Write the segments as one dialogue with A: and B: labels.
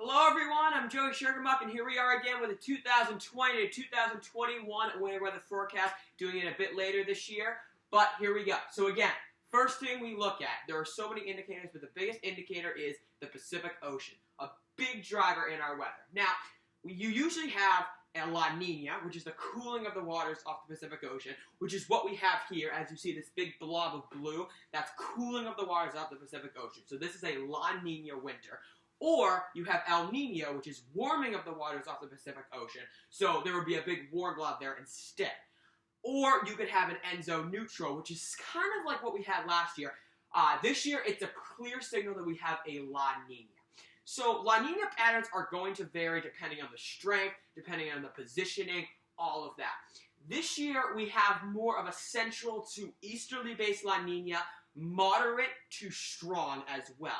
A: Hello everyone, I'm Joey Sugarmuck, and here we are again with a 2020 to 2021 winter weather forecast, doing it a bit later this year, but here we go. So again, first thing we look at, there are so many indicators, but the biggest indicator is the Pacific Ocean, a big driver in our weather. Now, you usually have a La Nina, which is the cooling of the waters off the Pacific Ocean, which is what we have here, as you see this big blob of blue, that's cooling of the waters off the Pacific Ocean. So this is a La Nina winter. Or you have El Nino, which is warming of the waters off the Pacific Ocean, so there would be a big warm blob there instead. Or you could have an Enso neutral, which is kind of like what we had last year. This year, it's a clear signal that we have a La Nina. So La Nina patterns are going to vary depending on the strength, depending on the positioning, all of that. This year, we have more of a central to easterly based La Nina, moderate to strong as well.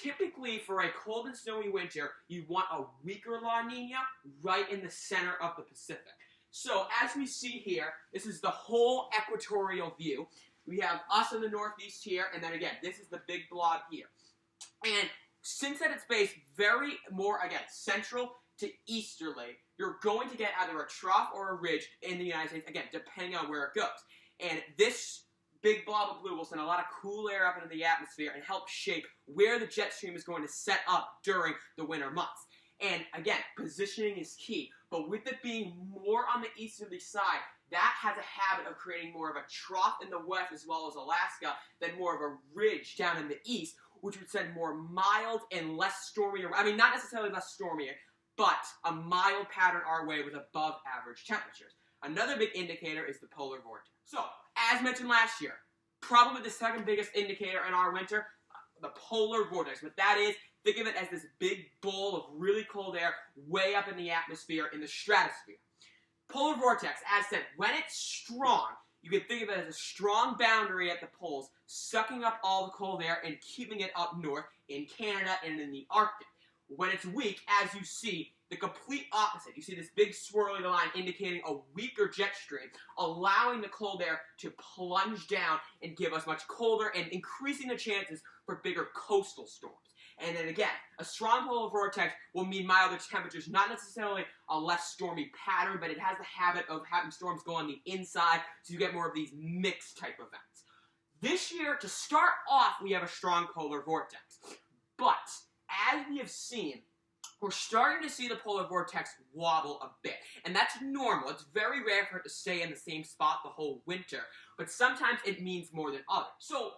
A: Typically, for a cold and snowy winter, you want a weaker La Nina right in the center of the Pacific. So, as we see here, this is the whole equatorial view. We have us in the northeast here, and then again, this is the big blob here. And since at its base, very more, again, central to easterly, you're going to get either a trough or a ridge in the United States, again, depending on where it goes. And this big blob of blue will send a lot of cool air up into the atmosphere and help shape where the jet stream is going to set up during the winter months. And again, positioning is key, but with it being more on the easterly side, that has a habit of creating more of a trough in the west as well as Alaska than more of a ridge down in the east, which would send more mild and less stormy, not necessarily less stormy, but a mild pattern our way with above average temperatures. Another big indicator is the polar vortex. So, as mentioned last year, probably the second biggest indicator in our winter, the polar vortex. What that is, think of it as this big bowl of really cold air way up in the atmosphere in the stratosphere. Polar vortex, as said, when it's strong, you can think of it as a strong boundary at the poles, sucking up all the cold air and keeping it up north in Canada and in the Arctic. When it's weak, as you see, the complete opposite. You see this big swirly line indicating a weaker jet stream, allowing the cold air to plunge down and give us much colder and increasing the chances for bigger coastal storms. And then again, a strong polar vortex will mean milder temperatures, not necessarily a less stormy pattern, but it has the habit of having storms go on the inside, so you get more of these mixed type events. This year, to start off, we have a strong polar vortex. But, as we have seen, we're starting to see the polar vortex wobble a bit. And that's normal. It's very rare for it to stay in the same spot the whole winter. But sometimes it means more than others. So,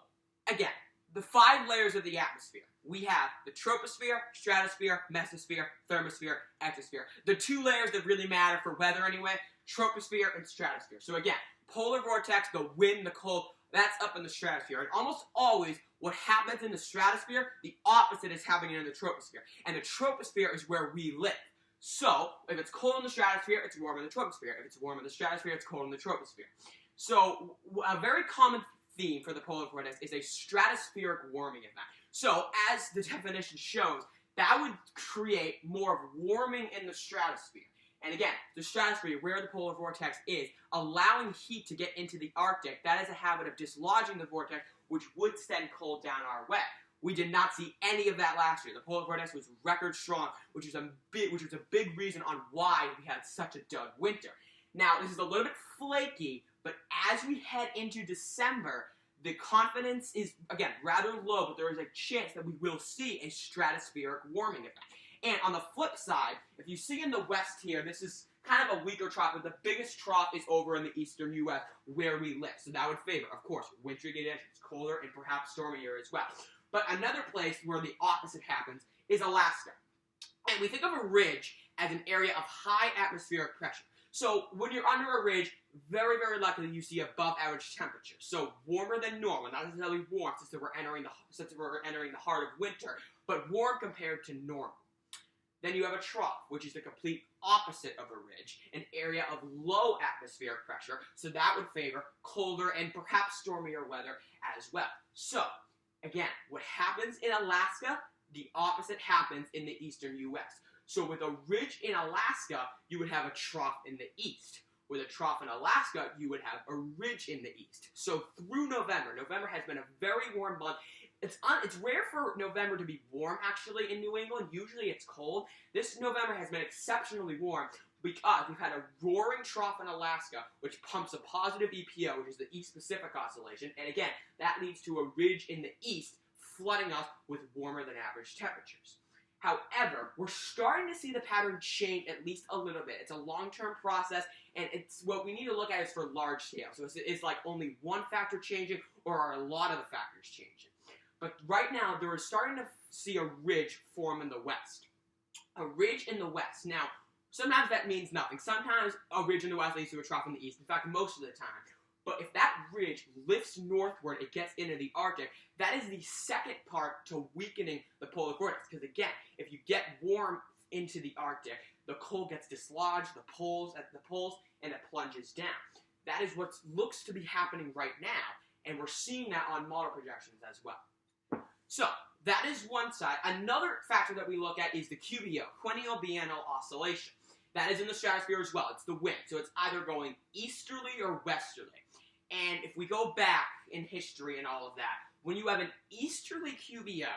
A: again, the 5 layers of the atmosphere. We have the troposphere, stratosphere, mesosphere, thermosphere, exosphere. The 2 layers that really matter for weather anyway, troposphere and stratosphere. So again, polar vortex, the wind, the cold, that's up in the stratosphere. And almost always, what happens in the stratosphere, the opposite is happening in the troposphere. And the troposphere is where we live. So, if it's cold in the stratosphere, it's warm in the troposphere. If it's warm in the stratosphere, it's cold in the troposphere. So, a very common theme for the polar vortex is a stratospheric warming event. So, as the definition shows, that would create more of warming in the stratosphere. And again, the stratosphere, where the polar vortex is, allowing heat to get into the Arctic, that is a habit of dislodging the vortex, which would send cold down our way. We did not see any of that last year. The polar vortex was record strong, which was a big reason on why we had such a dud winter. Now, this is a little bit flaky, but as we head into December, the confidence is, again, rather low, but there is a chance that we will see a stratospheric warming event. And on the flip side, if you see in the west here, this is kind of a weaker trough, but the biggest trough is over in the eastern U.S. where we live. So that would favor, of course, wintry conditions, colder and perhaps stormier as well. But another place where the opposite happens is Alaska. And we think of a ridge as an area of high atmospheric pressure. So when you're under a ridge, very, very likely you see above average temperatures. So warmer than normal, not necessarily warm since we're entering the heart of winter, but warm compared to normal. Then you have a trough, which is the complete opposite of a ridge, an area of low atmospheric pressure, so that would favor colder and perhaps stormier weather as well. So, again, what happens in Alaska, the opposite happens in the eastern U.S. So with a ridge in Alaska, you would have a trough in the east. With a trough in Alaska, you would have a ridge in the east. So through November has been a very warm month, It's rare for November to be warm, actually, in New England. Usually it's cold. This November has been exceptionally warm because we've had a roaring trough in Alaska, which pumps a positive EPO, which is the East Pacific Oscillation, and again, that leads to a ridge in the east, flooding us with warmer than average temperatures. However, we're starting to see the pattern change at least a little bit. It's a long-term process, and it's what we need to look at is for large scale. So it's like only one factor changing, or are a lot of the factors changing? But right now, they're starting to see a ridge form in the west. A ridge in the west. Now, sometimes that means nothing. Sometimes a ridge in the west leads to a trough in the east. In fact, most of the time. But if that ridge lifts northward, it gets into the Arctic, that is the second part to weakening the polar vortex. Because again, if you get warm into the Arctic, the cold gets dislodged, the poles, and it plunges down. That is what looks to be happening right now, and we're seeing that on model projections as well. So, that is one side. Another factor that we look at is the QBO, Quennial Biennial Oscillation. That is in the stratosphere as well. It's the wind. So it's either going easterly or westerly. And if we go back in history and all of that, when you have an easterly QBO,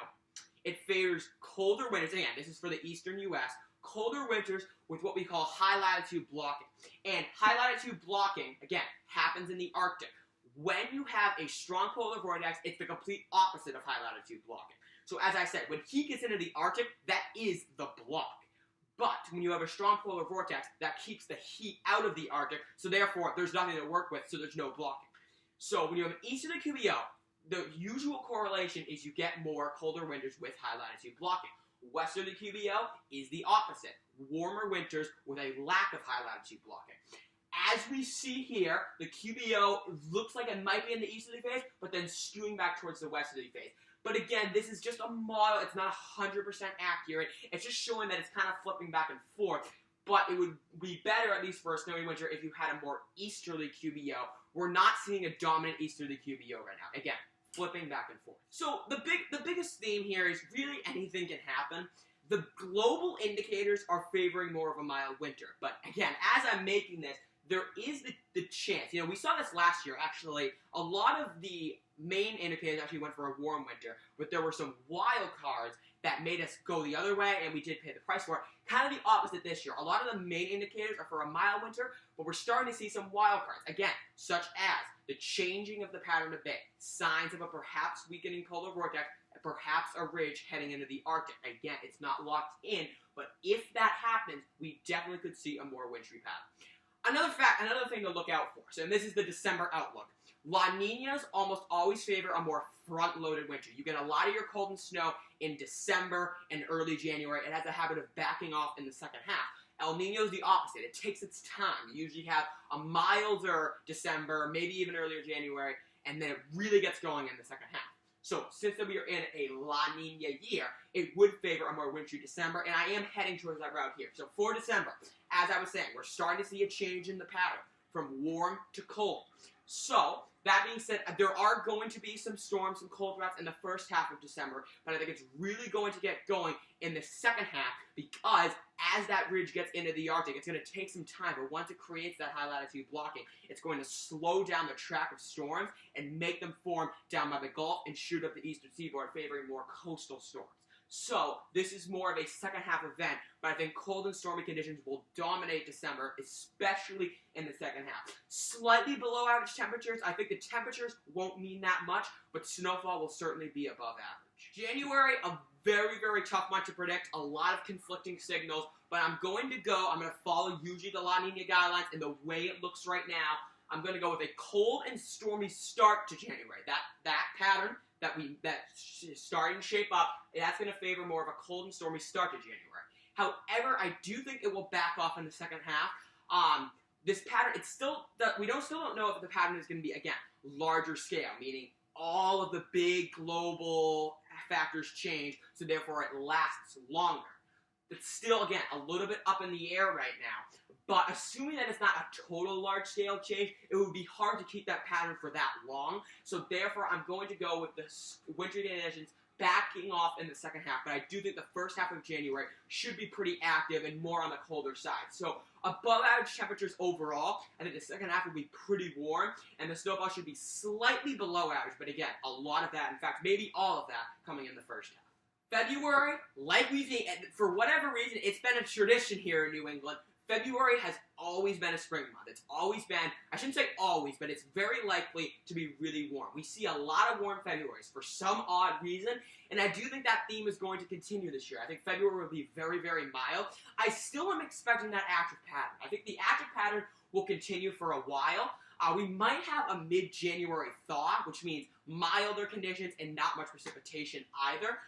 A: it favors colder winters. Again, this is for the eastern U.S. Colder winters with what we call high latitude blocking. And high latitude blocking, again, happens in the Arctic. When you have a strong polar vortex, it's the complete opposite of high latitude blocking. So as I said, when heat gets into the Arctic, that is the block. But when you have a strong polar vortex, that keeps the heat out of the Arctic, so therefore there's nothing to work with, so there's no blocking. So when you have an easterly QBO, the usual correlation is you get more colder winters with high latitude blocking. Westerly QBO is the opposite, warmer winters with a lack of high latitude blocking. As we see here, the QBO looks like it might be in the easterly phase, but then skewing back towards the westerly phase. But again, this is just a model. It's not 100% accurate. It's just showing that it's kind of flipping back and forth. But it would be better, at least for a snowy winter, if you had a more easterly QBO. We're not seeing a dominant easterly QBO right now. Again, flipping back and forth. So the biggest theme here is really anything can happen. The global indicators are favoring more of a mild winter. But again, as I'm making this, there is the chance. You know, we saw this last year, actually. A lot of the main indicators actually went for a warm winter, but there were some wild cards that made us go the other way, and we did pay the price for it. Kind of the opposite this year. A lot of the main indicators are for a mild winter, but we're starting to see some wild cards. Again, such as the changing of the pattern of day, signs of a perhaps weakening polar vortex, perhaps a ridge heading into the Arctic. Again, it's not locked in, but if that happens, we definitely could see a more wintry pattern. Another thing to look out for, so and this is the December outlook. La Niñas almost always favor a more front-loaded winter. You get a lot of your cold and snow in December and early January. It has a habit of backing off in the second half. El Niño is the opposite. It takes its time. You usually have a milder December, maybe even earlier January, and then it really gets going in the second half. So, since we are in a La Niña year, it would favor a more wintry December, and I am heading towards that route here. So, for December, as I was saying, we're starting to see a change in the pattern from warm to cold. So, that being said, there are going to be some storms, some cold routes in the first half of December, but I think it's really going to get going in the second half because as that ridge gets into the Arctic, it's going to take some time, but once it creates that high latitude blocking, it's going to slow down the track of storms and make them form down by the Gulf and shoot up the eastern seaboard, favoring more coastal storms. So, this is more of a second half event, but I think cold and stormy conditions will dominate December, especially in the second half. Slightly below average temperatures. I think the temperatures won't mean that much, but snowfall will certainly be above average. January, a very, very tough month to predict. A lot of conflicting signals, but I'm going to follow usually the La Niña guidelines and the way it looks right now. I'm going to go with a cold and stormy start to January. That pattern that's starting to shape up, that's going to favor more of a cold and stormy start to January. However, I do think it will back off in the second half. This pattern, we still don't know if the pattern is going to be, again, larger scale, meaning all of the big global factors change, so therefore it lasts longer. It's still, again, a little bit up in the air right now. But assuming that it's not a total large-scale change, it would be hard to keep that pattern for that long. So therefore, I'm going to go with the wintry conditions backing off in the second half, but I do think the first half of January should be pretty active and more on the colder side. So above average temperatures overall. I think the second half will be pretty warm, and the snowfall should be slightly below average, but again, a lot of that, in fact, maybe all of that, coming in the first half. February, like we think, for whatever reason, it's been a tradition here in New England. February has always been a spring month. It's always been, I shouldn't say always, but it's very likely to be really warm. We see a lot of warm Februarys for some odd reason, and I do think that theme is going to continue this year. I think February will be very, very mild. I still am expecting that active pattern. I think the active pattern will continue for a while. We might have a mid-January thaw, which means milder conditions and not much precipitation either.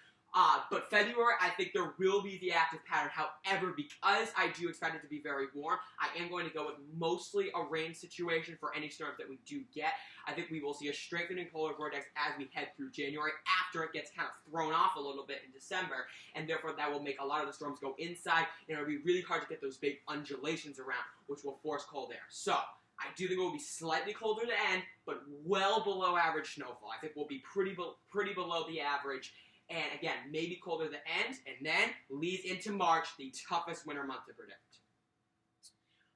A: But February, I think there will be the active pattern. However, because I do expect it to be very warm, I am going to go with mostly a rain situation for any storms that we do get. I think we will see a strengthening polar vortex as we head through January after it gets kind of thrown off a little bit in December, and therefore that will make a lot of the storms go inside, and it'll be really hard to get those big undulations around, which will force cold air. So, I do think it will be slightly colder to end, but well below average snowfall. I think we'll be pretty below the average. And again, maybe colder the end, and then leads into March, the toughest winter month to predict.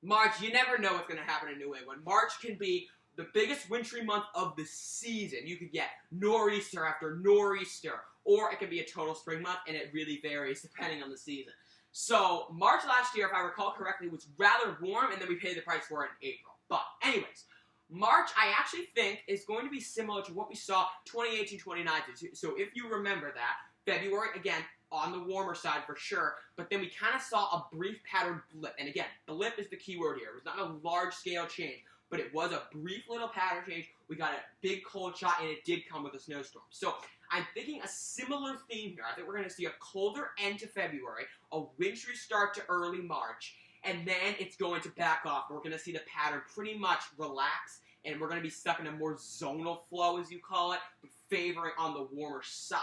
A: March, you never know what's going to happen in New England. March can be the biggest wintry month of the season. You could get nor'easter after nor'easter, or it could be a total spring month, and it really varies depending on the season. So, March last year, if I recall correctly, was rather warm, and then we paid the price for it in April. But, anyways, March, I actually think, is going to be similar to what we saw 2018-2019. So if you remember that, February, again, on the warmer side for sure, but then we kind of saw a brief pattern blip. And again, blip is the key word here. It was not a large-scale change, but it was a brief little pattern change. We got a big cold shot, and it did come with a snowstorm. So I'm thinking a similar theme here. I think we're going to see a colder end to February, a wintry start to early March, and then it's going to back off. We're going to see the pattern pretty much relax, and we're going to be stuck in a more zonal flow, as you call it, but favoring on the warmer side.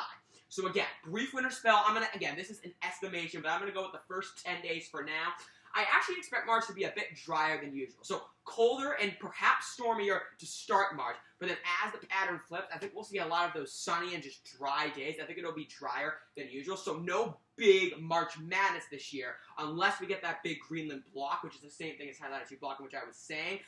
A: So again, brief winter spell. Again, this is an estimation, but I'm going to go with the first 10 days for now. I actually expect March to be a bit drier than usual. So colder and perhaps stormier to start March, but then as the pattern flips, I think we'll see a lot of those sunny and just dry days. I think it'll be drier than usual. So no big March madness this year, unless we get that big Greenland block, which is the same thing as high latitude block, which I was saying.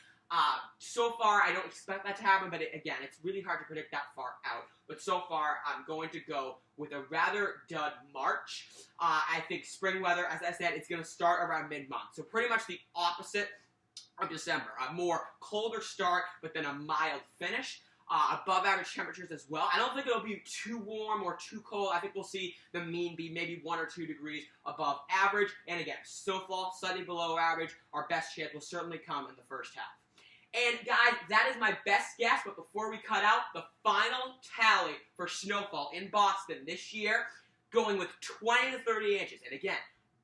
A: So far, I don't expect that to happen, but again, it's really hard to predict that far out. But so far, I'm going to go with a rather dud March. I think spring weather, as I said, it's going to start around mid-month. So pretty much the opposite of December. A more colder start, but then a mild finish. Above average temperatures as well. I don't think it'll be too warm or too cold. I think we'll see the mean be maybe 1 or 2 degrees above average. And again, snowfall slightly below average. Our best chance will certainly come in the first half. And guys, that is my best guess, but before we cut out, the final tally for snowfall in Boston this year, going with 20 to 30 inches. And again,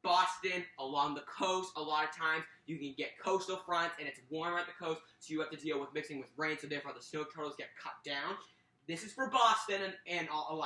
A: Boston, along the coast, a lot of times you can get coastal fronts, and it's warmer at the coast, so you have to deal with mixing with rain, so therefore the snow totals get cut down. This is for Boston and all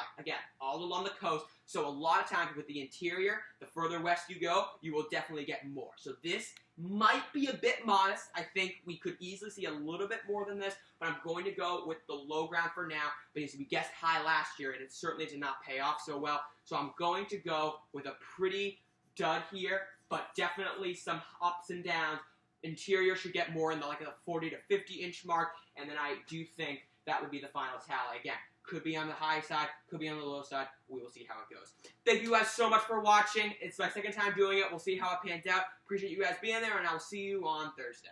A: along the coast, so a lot of times with the interior, the further west you go, you will definitely get more. So this might be a bit modest. I think we could easily see a little bit more than this, but I'm going to go with the low ground for now, because we guessed high last year, and it certainly did not pay off so well. So I'm going to go with a pretty dud here, but definitely some ups and downs. Interior should get more in the 40 to 50 inch mark, and then I do think that would be the final tally. Again, could be on the high side, could be on the low side. We will see how it goes. Thank you guys so much for watching. It's my second time doing it. We'll see how it pans out. Appreciate you guys being there, and I will see you on Thursday.